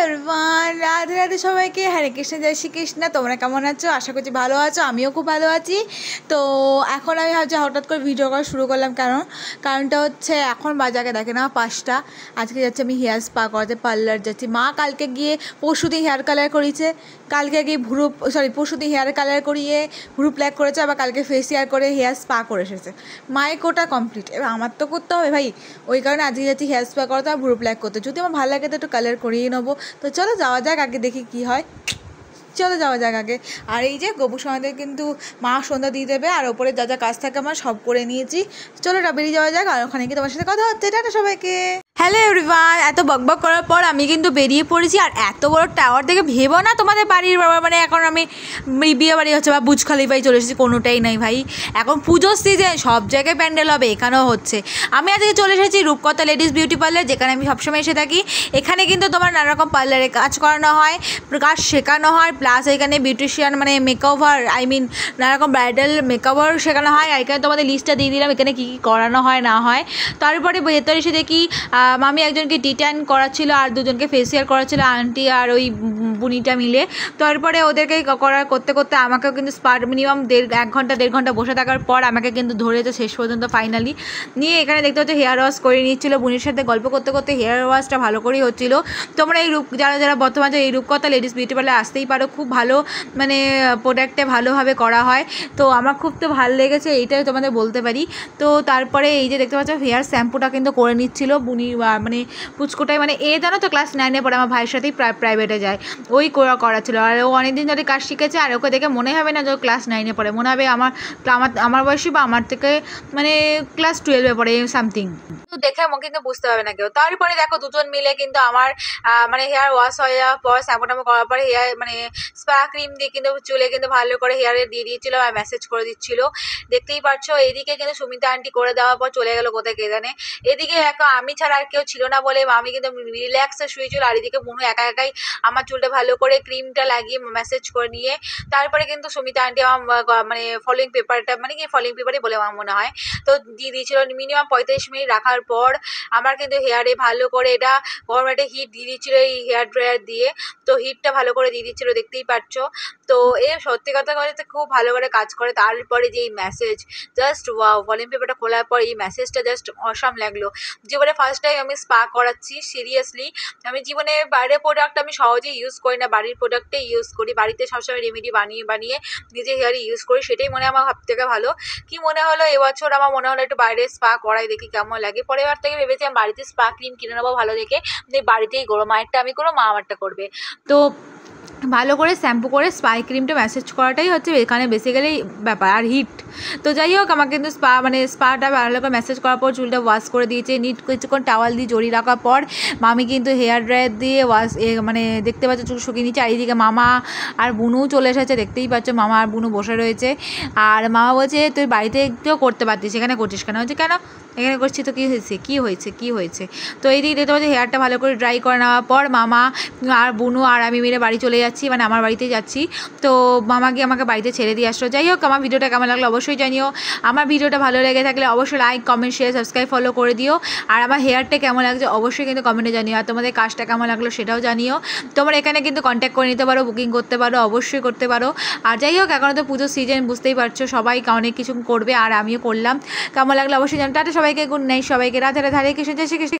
Everyone, Radhe Radhe সবাইকে। হরে কৃষ্ণ, জয় শ্রীকৃষ্ণ। তোমরা কেমন আছো? আশা করছি ভালো আছো, আমিও খুব ভালো আছি। তো এখন আমি ভাবছি হঠাৎ করে ভিডিও করা শুরু করলাম কারণটা হচ্ছে এখন বাজাকে দেখে না 5টা। আজকে যাচ্ছি আমি হেয়ার স্পা করাতে, পার্লার যাচ্ছি। মা কালকে গিয়ে পরশুদিন হেয়ার কালার করিয়েছে, কালকে গিয়ে পরশুদিন হেয়ার কালার করিয়ে ভ্রু প্ল্যাক করেছে, আবার কালকে ফেসিয়াল করে হেয়ার স্পা করে এসেছে। মায়ের কোটা কমপ্লিট, এবার আমার তো করতে হবে ভাই। ওই কারণে আজকে যাচ্ছি হেয়ার স্পা করাতে আর ভ্রু প্ল্যাক করতে। যদি আমার ভালো লাগে তো একটু কালার করিয়ে নেবো। তো চলো যাওয়া যাক, আগে দেখি কি হয়। চলো যাওয়া যাক আগে। আর এই যে গোবর সমাধে কিন্তু মা সন্ধ্যা দিয়ে দেবে, আর ওপরে যা যা কাজ থাকে আমার সব করে নিয়েছি। চলো বেরিয়ে যাওয়া যাক, আর ওখানে কি তোমার সাথে কথা হচ্ছে। টাটা সবাইকে। হ্যালো এভরিওয়ান, এত বকবক করার পর আমি কিন্তু বেরিয়ে পড়েছি। আর এত বড় টাওয়ার দেখে ভেবো না তোমাদের বাড়ির মানে এখন আমি বিয়ে বাড়ি হচ্ছে বা বুজ খালিফায় চলে এসেছি, কোনোটাই নাই ভাই। এখন পুজোর সিজন, সব জায়গায় প্যান্ডেল হবে, এখানেও হচ্ছে। আমি আজকে চলে এসেছি রূপকথা লেডিস বিউটি পার্লার, যেখানে আমি সবসময় এসে থাকি। এখানে কিন্তু তোমার নানা রকম পার্লারে কাজ করানো হয়, কাজ শেখানো হয়, প্লাস এখানে বিউটিশিয়ান মানে মেকওভার নানা রকম ব্রাইডাল মেকওভার শেখানো হয়। আর এখানে তোমাদের লিস্টটা দিয়ে দিলাম এখানে কী কী করানো হয় না হয়। তারপরে ভেতরে এসে দেখি মামি একজনকে ডিট্যান করাচ্ছিল আর দুজনকে ফেসিয়াল করাচ্ছিল, আন্টি আর ওই বুনিটা মিলে। তারপরে ওদেরকে করতে করতে আমাকেও কিন্তু মিনিমাম 1 ঘন্টা বসে থাকার পর আমাকে কিন্তু ধরেছে শেষ পর্যন্ত ফাইনালি নিয়ে। এখানে দেখতে হচ্ছে হেয়ার ওয়াশ করে নিচ্ছিলো, বুনির সাথে গল্প করতে করতে হেয়ার ওয়াশটা ভালো করেই হচ্ছিলো। তোমরা এই যারা বর্তমানে এই রূপকথা লেডিস বিউটি পার্লার আসতেই পারো, খুব ভালো মানে প্রোডাক্টে ভালোভাবে করা হয়। তো আমার খুব তো ভালো লেগেছে, এইটাই তোমাদের বলতে পারি। তো তারপরে এই যে দেখতে পাচ্ছ হেয়ার শ্যাম্পুটা কিন্তু করে নিচ্ছিল বুনি, মানে পুচকোটাই মানে জানো তো ক্লাস 9-এ পড়ে, আমার ভাইয়ের সাথেই প্রাইভেটে যায়, ওই করা ছিল। আর ও অনেকদিন ধরে কাজ শিখেছে, আর ওকে দেখে মনে হবে না যে ও ক্লাস 9-এ পড়ে, মনে হবে আমার বয়সী বা আমার থেকে মানে ক্লাস 12-এ পড়ে সামথিং। তো দেখে আমাকে কিন্তু বুঝতে পারবে না কেউ। তারপরে দেখো দুজন মিলে কিন্তু আমার মানে হেয়ার ওয়াশ হয়ে যাওয়ার পর শ্যাম্পু ট্যাম্পু করার পরে হেয়ার মানে স্পা ক্রিম দিয়ে কিন্তু চুলে কিন্তু ভালো করে হেয়ারে দিয়ে দিয়েছিল আর ম্যাসেজ করে দিচ্ছিল, দেখতেই পাচ্ছ। এদিকে কিন্তু সুমিতা আন্টি করে দেওয়ার পর চলে গেলো কোথায় কে জানে। এদিকে দেখো আমি ছাড়া আর কেউ ছিল না বলে আমি কিন্তু রিল্যাক্সে শুয়েছিল, আর এদিকে বুনু একা একাই আমার চুলটা ভালো করে ক্রিমটা লাগিয়ে ম্যাসেজ করে নিয়ে তারপরে কিন্তু সুমিতা আন্টি আমার মানে ফলোইং পেপারটা মানে কি ফলোইং পেপারই বলে আমার মনে হয়, তো দিয়ে দিয়েছিল। মিনিমাম 45 মিনিট রাখার পর আমার কিন্তু হেয়ারে ভালো করে এটা গরম একটা হিট দিয়ে দিচ্ছিল এই হেয়ার ড্রায়ার দিয়ে। তো হিটটা ভালো করে দিয়ে দিচ্ছিলো, দেখতেই পাচ্ছ। তো সত্যি কথা বলতে খুব ভালো করে কাজ করে। তারপরে যে এই ম্যাসেজ, জাস্ট ওয়াও, ভলিউম পেপারটা খোলার পর এই ম্যাসেজটা জাস্ট অসাম লাগলো। জীবনে ফার্স্ট টাইম আমি স্পা করাচ্ছি, সিরিয়াসলি। আমি জীবনে বাইরের প্রোডাক্ট আমি সহজেই ইউজ করি না, বাড়ির প্রোডাক্টেই ইউজ করি, বাড়িতে সবসময় রেমেডি বানিয়ে নিজে হেয়ারে ইউজ করি, সেটাই মনে আমার সব থেকে ভালো। কি মনে হলো এবছর আমার মনে হলো একটু বাইরে স্পা করাই, দেখি কেমন লাগে। পরের বার থেকে ভেবেছি আমি বাড়িতে স্পা ক্রিম কিনে নেবো ভালো দেখে, বাড়িতেই করবো। মায়েরটা আমি করবো, মা আমারটা করবে। তো ভালো করে শ্যাম্পু করে স্পাই ক্রিমটা ম্যাসেজ করাটাই হচ্ছে এখানে বেসিক্যালি ব্যাপার, আর হিট। তো যাই হোক, আমাকে কিন্তু স্পাটা ভালো করে ম্যাসেজ করার পর চুলটা ওয়াশ করে দিয়েছে, নিট কিছুক্ষণ টাওয়াল দিয়ে জড়িয়ে রাখার পর মামি কিন্তু হেয়ার ড্রায়ার দিয়ে মানে দেখতে পাচ্ছ চুল শুকিয়ে নিচ্ছে। আর এইদিকে মামা আর বুনু চলে এসেছে, দেখতেই পাচ্ছ মামা আর বুনু বসে রয়েছে। আর মামা বলছে তুই বাড়িতে একটুও করতে পারতিস, এখানে করছিস কেন? হচ্ছে কেন এখানে করছি তো কী হয়েছে। তো এইদিকে দেখতে পাচ্ছি হেয়ারটা ভালো করে ড্রাই করে নেওয়ার পর মামা আর বুনু আর আমি মিলে বাড়ি চলে যাচ্ছি, মানে আমার বাড়িতেই যাচ্ছি। তো মামা গিয়ে আমাকে বাড়িতে ছেড়ে দিয়ে আসলো। যাই হোক, আমার ভিডিওটা কেমন লাগলো অবশ্যই জানিও। আমার ভিডিওটা ভালো লেগে থাকলে অবশ্যই like, comment, share, subscribe, follow করে দিও। আর আমার হেয়ারটা কেমন লাগছে অবশ্যই কিন্তু কমেন্টে জানিও, আর তোমাদের কাজটা কেমন লাগলো সেটাও জানিও। তোমরা এখানে কিন্তু কন্ট্যাক্ট করে নিতে পারো, বুকিং করতে পারো, অবশ্যই করতে পারো। আর যাই হোক, এখন তো পুজোর সিজন, বুঝতেই পারছো সবাই অনেক কিছু করবে, আর আমিও করলাম। কেমন লাগলো অবশ্যই জানো। টাটা সবাইকে, গুড নাইট সবাইকে, রাধে রাধে, হরে কৃষ্ণ, জয় শ্রী কৃষ্ণ।